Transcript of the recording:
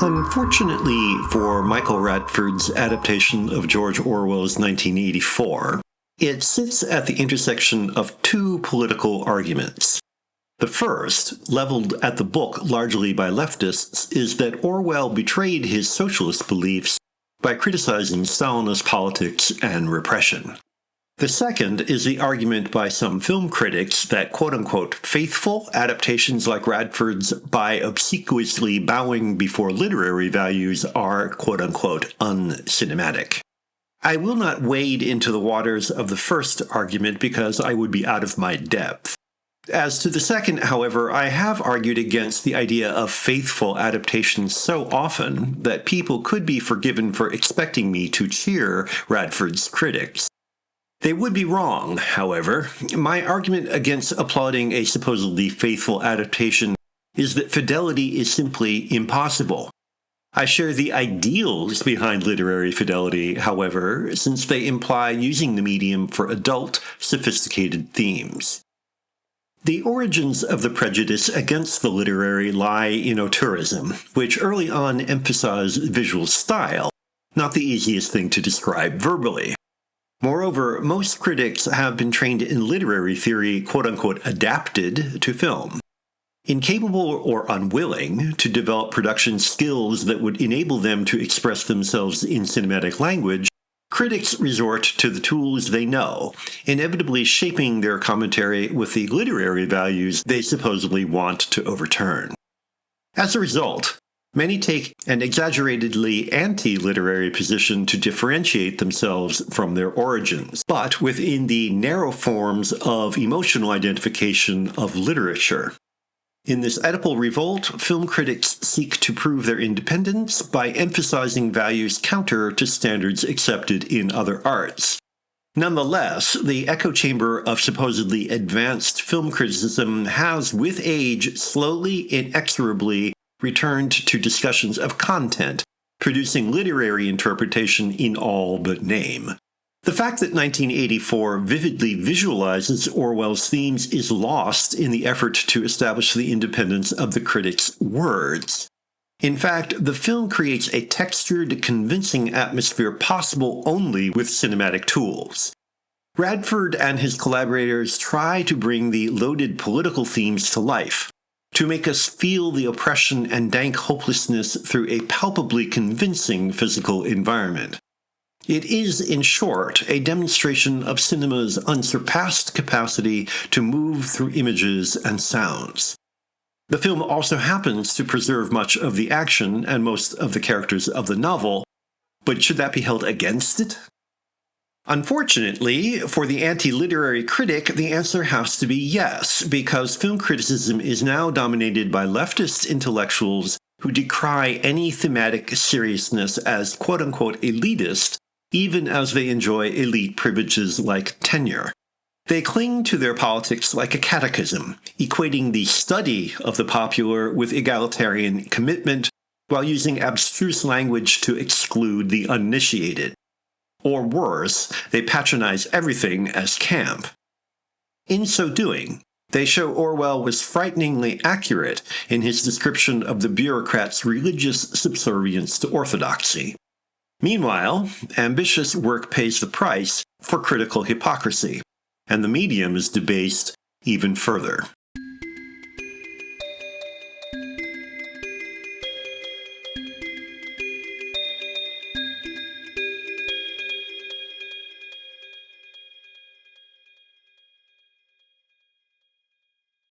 Unfortunately for Michael Radford's adaptation of George Orwell's 1984, it sits at the intersection of two political arguments. The first, leveled at the book largely by leftists, is that Orwell betrayed his socialist beliefs by criticizing Stalinist politics and repression. The second is the argument by some film critics that quote-unquote faithful adaptations like Radford's by obsequiously bowing before literary values are quote-unquote uncinematic. I will not wade into the waters of the first argument because I would be out of my depth. As to the second, however, I have argued against the idea of faithful adaptations so often that people could be forgiven for expecting me to cheer Radford's critics. They would be wrong, however. My argument against applauding a supposedly faithful adaptation is that fidelity is simply impossible. I share the ideals behind literary fidelity, however, since they imply using the medium for adult, sophisticated themes. The origins of the prejudice against the literary lie in auteurism, which early on emphasized visual style, not the easiest thing to describe verbally. Moreover, most critics have been trained in literary theory, quote-unquote, adapted to film. Incapable or unwilling to develop production skills that would enable them to express themselves in cinematic language, critics resort to the tools they know, inevitably shaping their commentary with the literary values they supposedly want to overturn. As a result, many take an exaggeratedly anti-literary position to differentiate themselves from their origins, but within the narrow forms of emotional identification of literature. In this Oedipal revolt, film critics seek to prove their independence by emphasizing values counter to standards accepted in other arts. Nonetheless, the echo chamber of supposedly advanced film criticism has, with age, slowly, inexorably returned to discussions of content, producing literary interpretation in all but name. The fact that 1984 vividly visualizes Orwell's themes is lost in the effort to establish the independence of the critic's words. In fact, the film creates a textured, convincing atmosphere possible only with cinematic tools. Radford and his collaborators try to bring the loaded political themes to life, to make us feel the oppression and dank hopelessness through a palpably convincing physical environment. It is, in short, a demonstration of cinema's unsurpassed capacity to move through images and sounds. The film also happens to preserve much of the action and most of the characters of the novel, but should that be held against it? Unfortunately, for the anti-literary critic, the answer has to be yes, because film criticism is now dominated by leftist intellectuals who decry any thematic seriousness as quote-unquote elitist, even as they enjoy elite privileges like tenure. They cling to their politics like a catechism, equating the study of the popular with egalitarian commitment while using abstruse language to exclude the uninitiated. Or worse, they patronize everything as camp. In so doing, they show Orwell was frighteningly accurate in his description of the bureaucrats' religious subservience to orthodoxy. Meanwhile, ambitious work pays the price for critical hypocrisy, and the medium is debased even further.